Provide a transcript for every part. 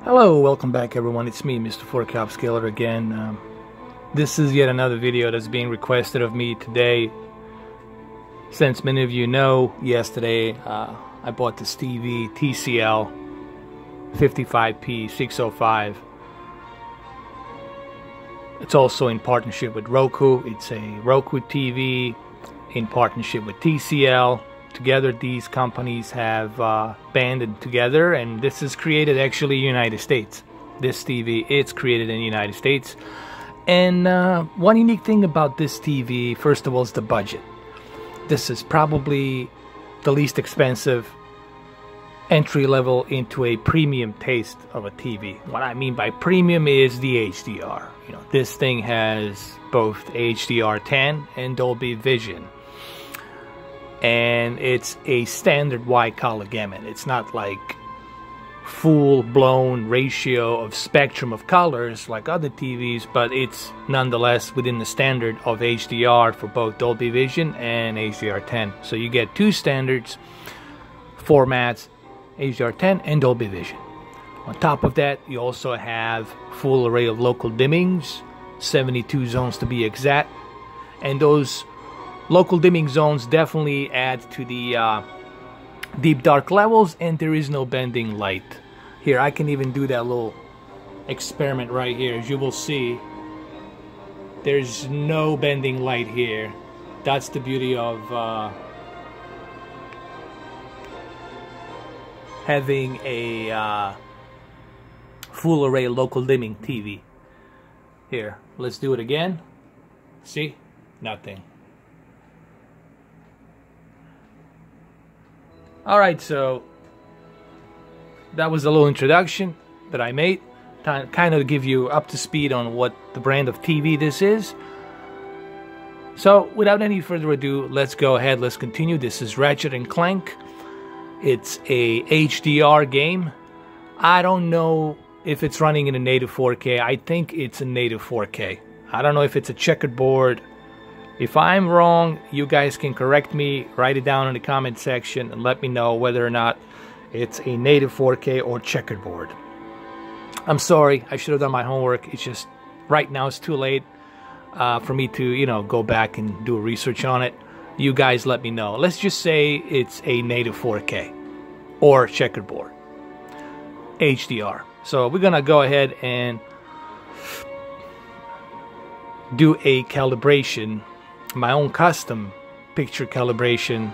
Hello, welcome back everyone. It's me, Mr. 4K Upscaler again. This is yet another video that's being requested of me today. Since many of you know, yesterday I bought this TV, TCL 55p 605. It's also in partnership with Roku. It's a Roku TV in partnership with TCL. Together these companies have banded together, and this is created actually in the United States. This TV, it's created in the United States. And one unique thing about this TV, first of all, is the budget. This is probably the least expensive entry level into a premium taste of a TV. What I mean by premium is the HDR. You know, this thing has both HDR10 and Dolby Vision. And it's a standard wide color gamut. It's not like full-blown ratio of spectrum of colors like other TVs, but it's nonetheless within the standard of HDR for both Dolby Vision and HDR10. So you get two standards formats, HDR10 and Dolby Vision. On top of that, you also have full array of local dimmings, 72 zones to be exact, and those local dimming zones definitely add to the deep dark levels, and there is no bending light. Here, I can even do that little experiment right here. As you will see, there's no bending light here. That's the beauty of having a full array local dimming TV. Here, let's do it again. See? Nothing. Alright, so that was a little introduction that I made, kind of to give you up to speed on what the brand of TV this is. So without any further ado, let's go ahead, let's continue. This is Ratchet Clank. It's a HDR game. I don't know if it's running in a native 4K. I think it's a native 4K. I don't know if it's a checkerboard. If I'm wrong, you guys can correct me, write it down in the comment section, and let me know whether or not it's a native 4K or checkerboard. I'm sorry, I should have done my homework. It's just, right now it's too late for me to, you know, go back and do a research on it. You guys let me know. Let's just say it's a native 4K or checkerboard. HDR. So we're gonna go ahead and do a calibration, my own custom picture calibration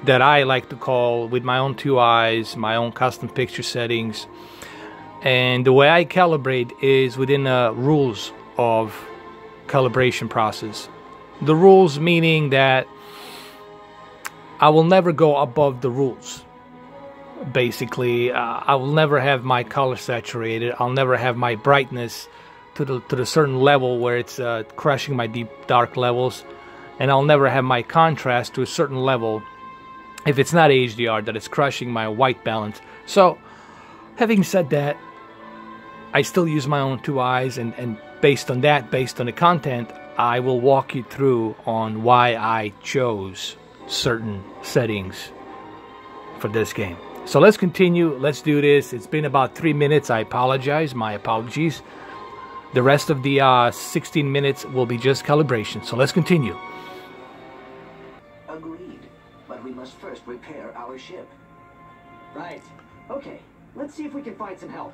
that I like to call with my own two eyes, my own custom picture settings. And the way I calibrate is within the rules of calibration process. The rules meaning that I will never go above the rules. Basically, I will never have my color saturated. I'll never have my brightness to the certain level where it's crushing my deep dark levels, and I'll never have my contrast to a certain level if it's not HDR that it's crushing my white balance. So having said that, I still use my own two eyes, and based on that, based on the content, I will walk you through on why I chose certain settings for this game. So let's continue, let's do this. It's been about 3 minutes. I apologize, my apologies. The rest of the 16 minutes will be just calibration. So let's continue. Agreed, but we must first repair our ship. Right. Okay, let's see if we can find some help.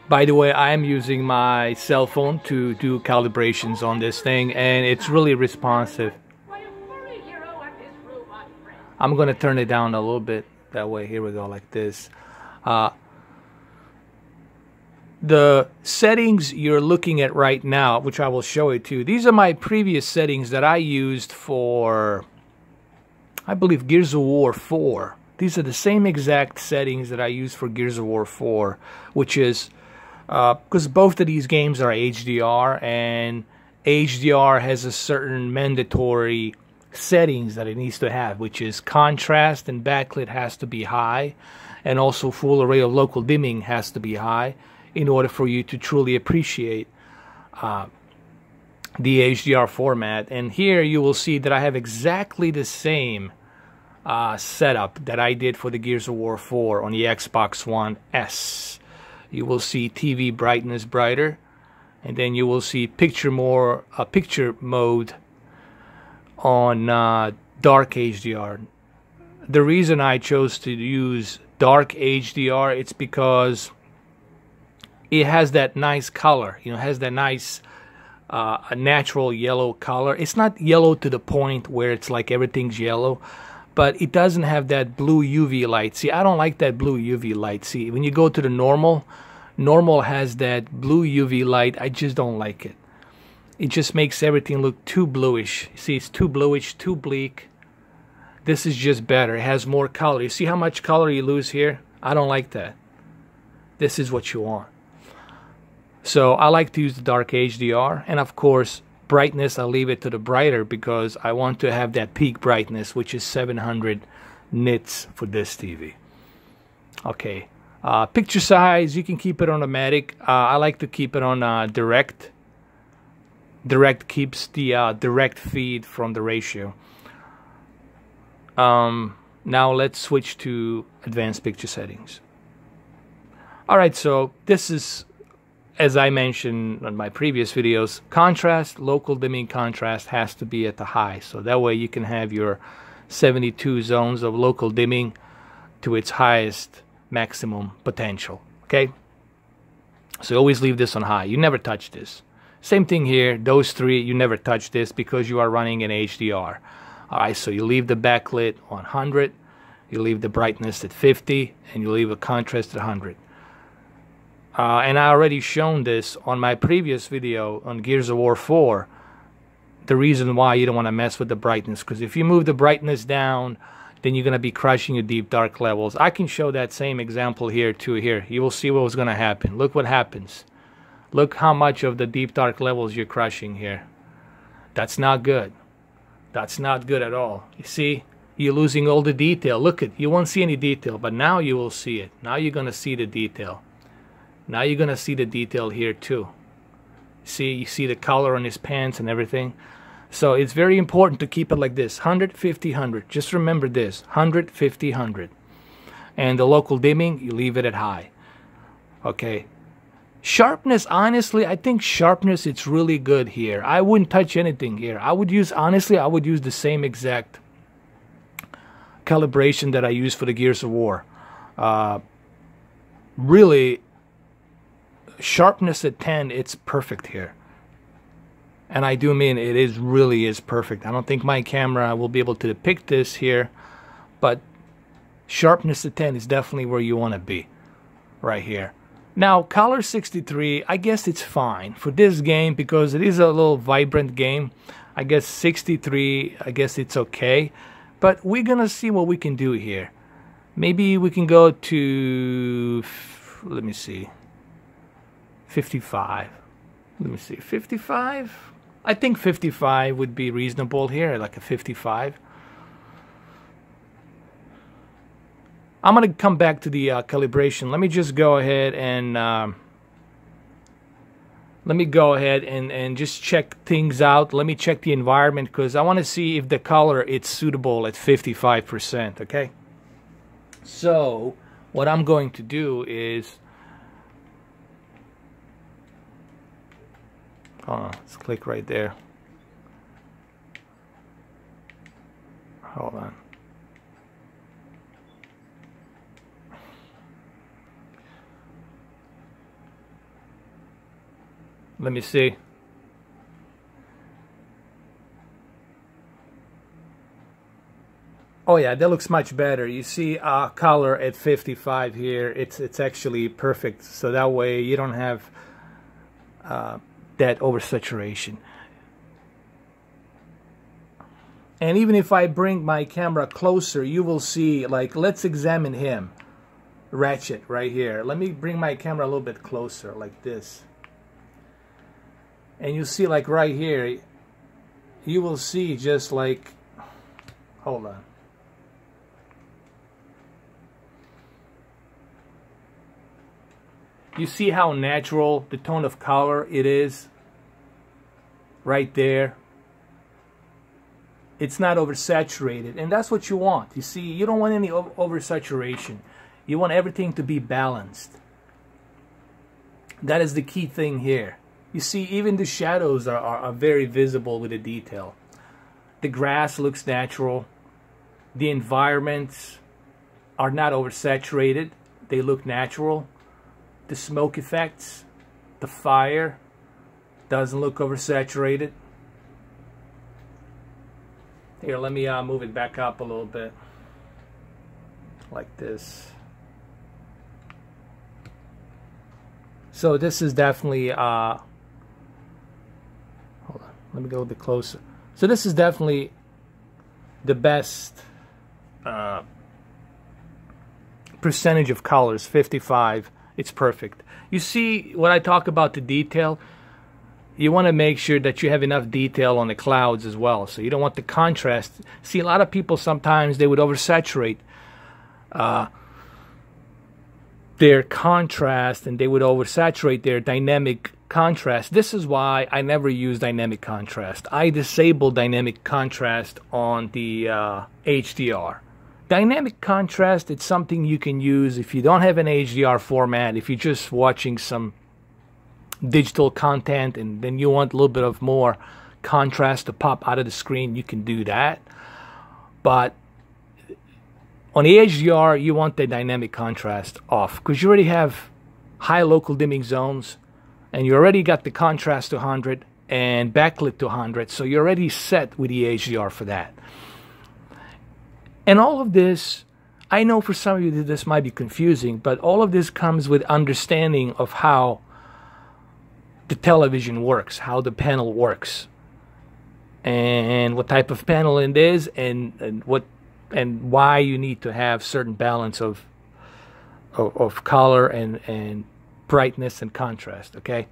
By the way, I am using my cell phone to do calibrations on this thing, and it's really responsive. I'm going to turn it down a little bit. That way, here we go, like this. The settings you're looking at right now, which I will show it to you, these are my previous settings that I used for, I believe, Gears of War 4. These are the same exact settings that I used for Gears of War 4, which is, because both of these games are HDR, and HDR has a certain mandatory settings that it needs to have, which is contrast and backlit has to be high, and also full array of local dimming has to be high, in order for you to truly appreciate the HDR format. And here you will see that I have exactly the same setup that I did for the Gears of War 4 on the Xbox One S. You will see TV brightness brighter, and then you will see picture mode on dark HDR. The reason I chose to use dark HDR, it's because it has that nice color, you know, has that nice a natural yellow color. It's not yellow to the point where it's like everything's yellow, but it doesn't have that blue UV light. See, I don't like that blue UV light. See, when you go to the normal has that blue UV light. I just don't like it. It just makes everything look too bluish. See, it's too bluish, too bleak. This is just better. It has more color. You see how much color you lose here? I don't like that. This is what you want. So I like to use the dark HDR, and of course brightness, I'll leave it to the brighter because I want to have that peak brightness, which is 700 nits for this TV. Okay, picture size, you can keep it on automatic. I like to keep it on direct. Direct keeps the direct feed from the ratio. Now let's switch to advanced picture settings. Alright, so this is, as I mentioned on my previous videos, contrast, local dimming contrast has to be at the high. So that way you can have your 72 zones of local dimming to its highest maximum potential. Okay? So always leave this on high. You never touch this. Same thing here. Those three, you never touch this because you are running in HDR. Alright, so you leave the backlit on 100, you leave the brightness at 50, and you leave a contrast at 100. And I already shown this on my previous video on Gears of War 4, the reason why you don't want to mess with the brightness, because if you move the brightness down, then you're going to be crushing your deep dark levels. I can show that same example here too. Here, you will see what was going to happen. Look what happens. Look how much of the deep dark levels you're crushing here. That's not good. That's not good at all. You see, you're losing all the detail. Look at, you won't see any detail, but now you will see it. Now you're going to see the detail. Now you're going to see the detail here too. See, you see the color on his pants and everything. So it's very important to keep it like this. 100, 50, 100. Just remember this. 100, 50, 100. And the local dimming, you leave it at high. Okay. Sharpness, honestly, I think sharpness, it's really good here. I wouldn't touch anything here. I would use, honestly, I would use the same exact calibration that I use for the Gears of War. Really, sharpness at 10, it's perfect here. And I do mean it is really is perfect. I don't think my camera will be able to depict this here, but sharpness at 10 is definitely where you want to be, right here. Now, color 63, I guess it's fine for this game because it is a little vibrant game. I guess 63, I guess it's okay. But we're gonna see what we can do here. Maybe we can go to, let me see, 55. Let me see, 55? I think 55 would be reasonable here, like a 55. I'm going to come back to the calibration. Let me just go ahead and just check things out. Let me check the environment because I want to see if the color is suitable at 55%, okay? So, what I'm going to do is, let's click right there. Hold on. Let me see. Oh yeah, that looks much better. You see color at 55 here. It's actually perfect. So that way you don't have that oversaturation. And even if I bring my camera closer, you will see, like, let's examine him. Ratchet right here. Let me bring my camera a little bit closer like this. And you see, like right here, you will see just like, hold on. You see how natural the tone of color it is right there. it's not oversaturated, and that's what you want. You see, you don't want any oversaturation. You want everything to be balanced. That is the key thing here. You see, even the shadows are very visible with the detail. The grass looks natural. The environments are not oversaturated. They look natural. The smoke effects, the fire doesn't look oversaturated. Here, let me move it back up a little bit, like this. So this is definitely, hold on, let me go a bit closer. So this is definitely the best percentage of colors, 55. It's perfect. You see, when I talk about the detail, you want to make sure that you have enough detail on the clouds as well. So you don't want the contrast. See, a lot of people sometimes they would oversaturate their contrast, and they would oversaturate their dynamic contrast. This is why I never use dynamic contrast. I disable dynamic contrast on the HDR. Dynamic contrast, it's something you can use if you don't have an HDR format, if you're just watching some digital content and then you want a little bit of more contrast to pop out of the screen, you can do that. But on the HDR, you want the dynamic contrast off because you already have high local dimming zones and you already got the contrast to 100 and backlit to 100, so you're already set with the HDR for that. And all of this, I know for some of you this might be confusing, but all of this comes with understanding of how the television works, how the panel works, and what type of panel it is, and why you need to have certain balance of color and brightness and contrast. Okay,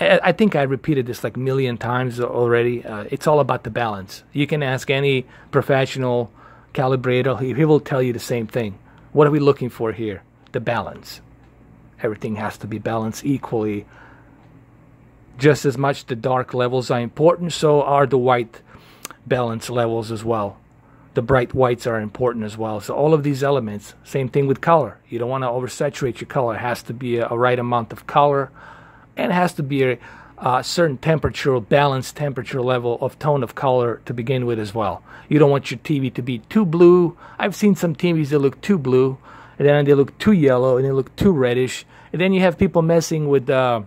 I think I repeated this like a million times already. It's all about the balance. You can ask any professional calibrator, he will tell you the same thing. What are we looking for here? The balance. Everything has to be balanced equally. Just as much the dark levels are important, so are the white balance levels as well. The bright whites are important as well. So all of these elements, same thing with color. You don't want to oversaturate your color. It has to be a right amount of color, and it has to be a certain temperature, balanced temperature level of tone of color to begin with as well. You don't want your TV to be too blue. I've seen some TVs that look too blue, and then they look too yellow, and they look too reddish, and then you have people messing with the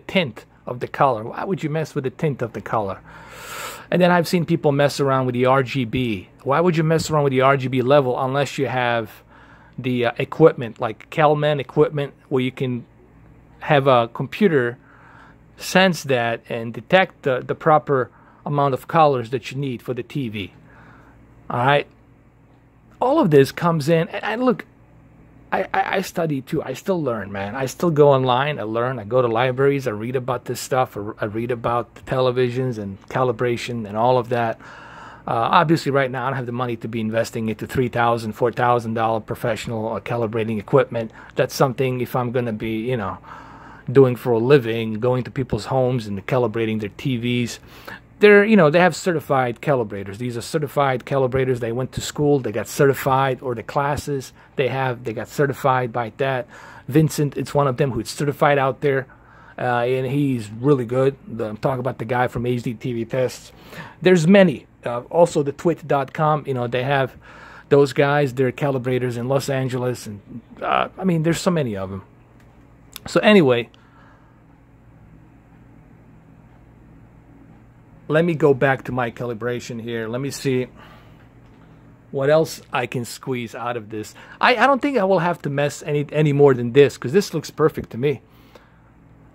tint of the color. Why would you mess with the tint of the color? And then I've seen people mess around with the RGB. Why would you mess around with the RGB level unless you have the equipment, like CalMan equipment, where you can have a computer sense that and detect the proper amount of colors that you need for the TV. All right. All of this comes in, and look, I study too. I still learn, man. I still go online. I learn. I go to libraries. I read about this stuff. I read about the televisions and calibration and all of that. Obviously, right now, I don't have the money to be investing into $3,000, $4,000 professional calibrating equipment. That's something if I'm going to be, you know, doing for a living, going to people's homes and calibrating their TVs. They're, you know, they have certified calibrators. These are certified calibrators. They went to school, they got certified, or the classes they got certified by that. Vincent, it's one of them who's certified out there, and he's really good. I'm talking about the guy from HD TV Tests. There's many. Also, the twit.com, you know, they have those guys. They're calibrators in Los Angeles, and I mean, there's so many of them. So anyway, let me go back to my calibration here. Let me see what else I can squeeze out of this. I don't think I will have to mess any more than this, because this looks perfect to me.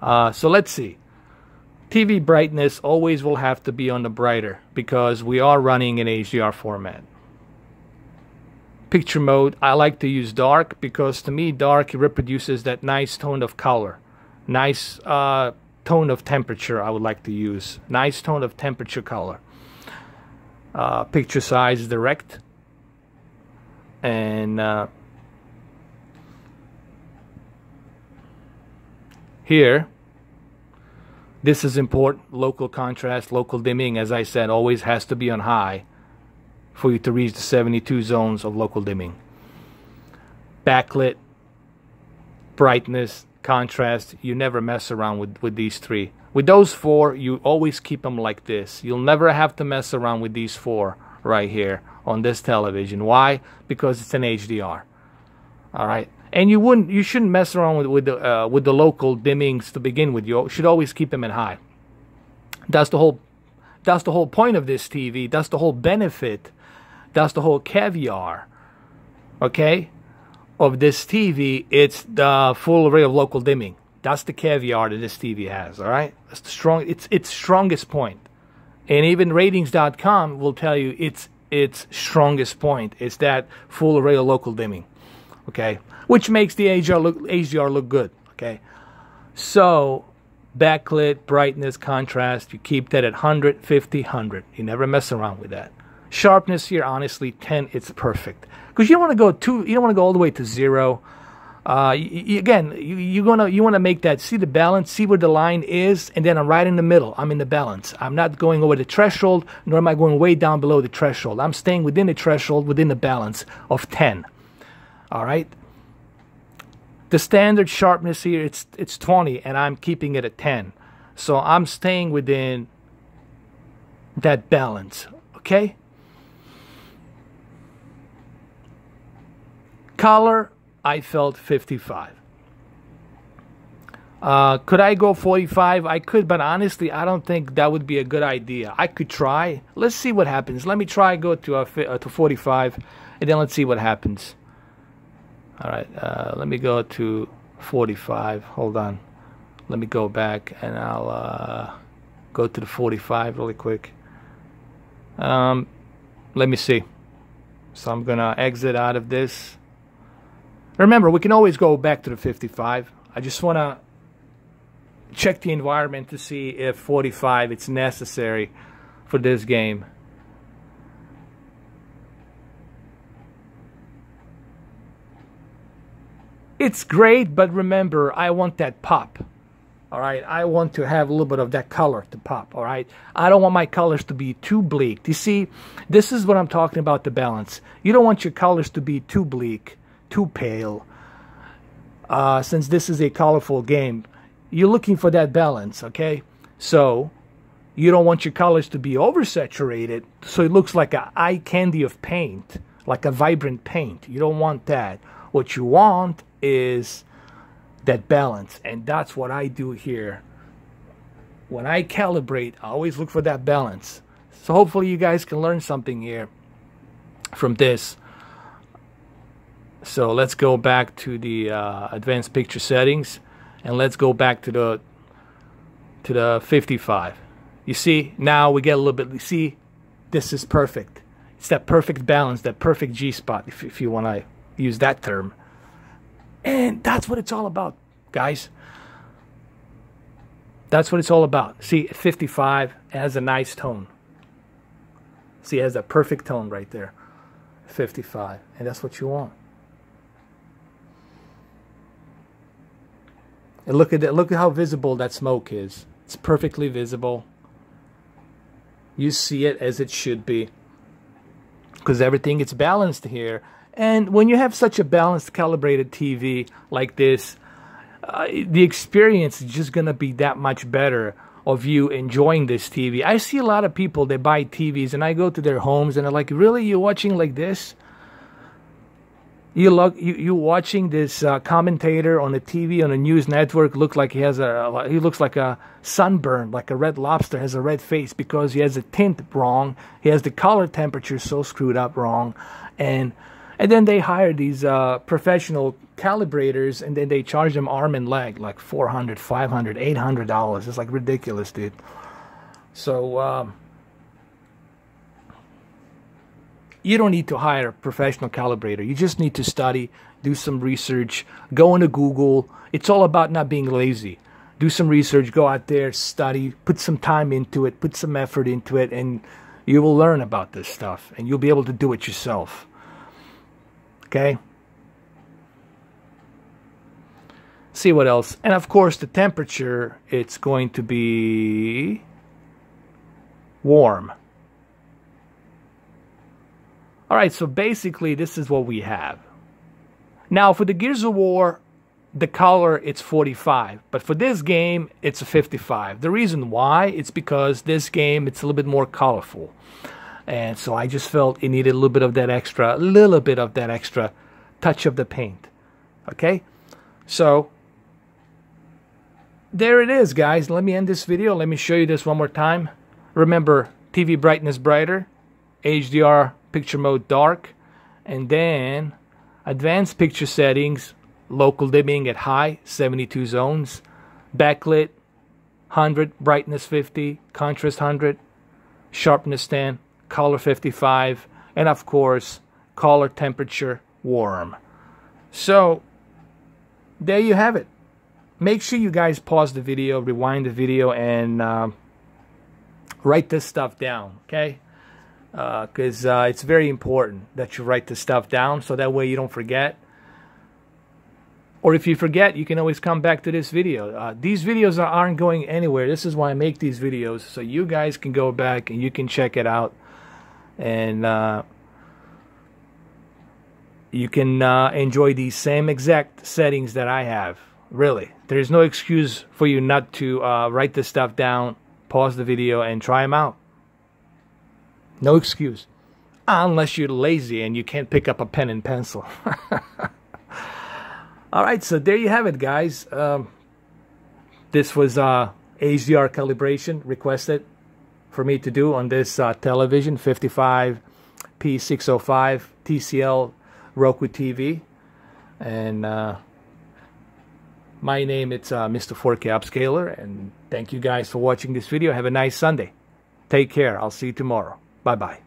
So let's see. TV brightness always will have to be on the brighter, because we are running in HDR format. Picture mode, I like to use dark, because to me dark reproduces that nice tone of color. Nice tone of temperature I would like to use. Nice tone of temperature color. Picture size direct. And here, This is important. Local contrast, local dimming, as I said, always has to be on high for you to reach the 72 zones of local dimming. Backlit, brightness, contrast, you never mess around with these three. With those four, you always keep them like this. You'll never have to mess around with these four right here on this television. Why? Because it's an HDR. All right, and you shouldn't mess around with the local dimmings to begin with. You should always keep them at high. That's the whole point of this TV. That's the whole benefit. That's the whole caviar. Okay, of this TV. It's the full array of local dimming. That's the caviar that this TV has. All right, that's the its strongest point. And even ratings.com will tell you its strongest point is that full array of local dimming. Okay, which makes the HDR look good. Okay, so backlit, brightness, contrast, you keep that at 100, 50, 100. You never mess around with that. Sharpness here, honestly, 10. It's perfect because you don't want to go all the way to 0. You want to make that, see the balance, see where the line is, and then I'm right in the middle. I'm in the balance. I'm not going over the threshold, nor am I going way down below the threshold. I'm staying within the threshold, within the balance of 10. All right. The standard sharpness here, it's 20, and I'm keeping it at 10. So I'm staying within that balance. Okay. Color, I felt 55. Could I go 45? I could, but honestly, I don't think that would be a good idea. I could try. Let's see what happens. Let me try go to 45, and then let's see what happens. All right, let me go to 45. Hold on. Let me go back, and I'll go to the 45 really quick. Let me see. So I'm going to exit out of this. Remember, we can always go back to the 55. I just want to check the environment to see if 45 it's necessary for this game. It's great, but remember, I want that pop. All right, I want to have a little bit of that color to pop. All right, I don't want my colors to be too bleak. You see, this is what I'm talking about, the balance. You don't want your colors to be too bleak, too pale. Since this is a colorful game, you're looking for that balance, okay? So you don't want your colors to be oversaturated, so it looks like an eye candy of paint, like a vibrant paint. You don't want that. What you want is that balance, and that's what I do here. When I calibrate, I always look for that balance. So hopefully you guys can learn something here from this. So let's go back to the advanced picture settings, and let's go back to the 55. You see, now we get a little bit, you see, this is perfect. It's that perfect balance, that perfect G-spot, if you want to use that term. And that's what it's all about, guys. That's what it's all about. See, 55 has a nice tone. See, it has a perfect tone right there. 55, and that's what you want. And look at that. Look at how visible that smoke is. It's perfectly visible. You see it as it should be, because everything is balanced here. And when you have such a balanced, calibrated TV like this, the experience is just going to be that much better of you enjoying this TV. I see a lot of people, they buy TVs, and I go to their homes, and they're like, really, you're watching like this? You watching this commentator on the TV on a news network look like he looks like a sunburn, like a red lobster, has a red face because he has the tint wrong. He has the color temperature so screwed up wrong, and then they hire these professional calibrators, and then they charge them arm and leg like $400, $500, $800. It's like ridiculous, dude. So you don't need to hire a professional calibrator. You just need to study, do some research, go into Google. It's all about not being lazy. Do some research, go out there, study, put some time into it, put some effort into it, and you will learn about this stuff, and you'll be able to do it yourself. Okay? see what else. And of course, the temperature, it's going to be warm. All right, so basically, this is what we have. Now, for the Gears of War, the color, it's 45. But for this game, it's a 55. The reason why, it's because this game, it's a little bit more colorful. And so I just felt it needed a little bit of that extra touch of the paint. Okay? So, there it is, guys. Let me end this video. Let me show you this one more time. Remember, TV brightness brighter, HDR picture mode dark, and then advanced picture settings, local dimming at high, 72 zones, backlit 100, brightness 50, contrast 100, sharpness 10, color 55, and of course, color temperature warm. So, there you have it. Make sure you guys pause the video, rewind the video, and write this stuff down, okay? Because it's very important that you write this stuff down so that way you don't forget. Or if you forget, you can always come back to this video. These videos aren't going anywhere. This is why I make these videos, so you guys can go back and you can check it out. And you can enjoy these same exact settings that I have. Really, there's no excuse for you not to write this stuff down, pause the video, and try them out. No excuse. Unless you're lazy and you can't pick up a pen and pencil. Alright, so there you have it, guys. This was HDR calibration requested for me to do on this television, 55P605 TCL Roku TV. And my name is Mr. 4K Upscaler, and thank you guys for watching this video. Have a nice Sunday. Take care. I'll see you tomorrow. Bye-bye.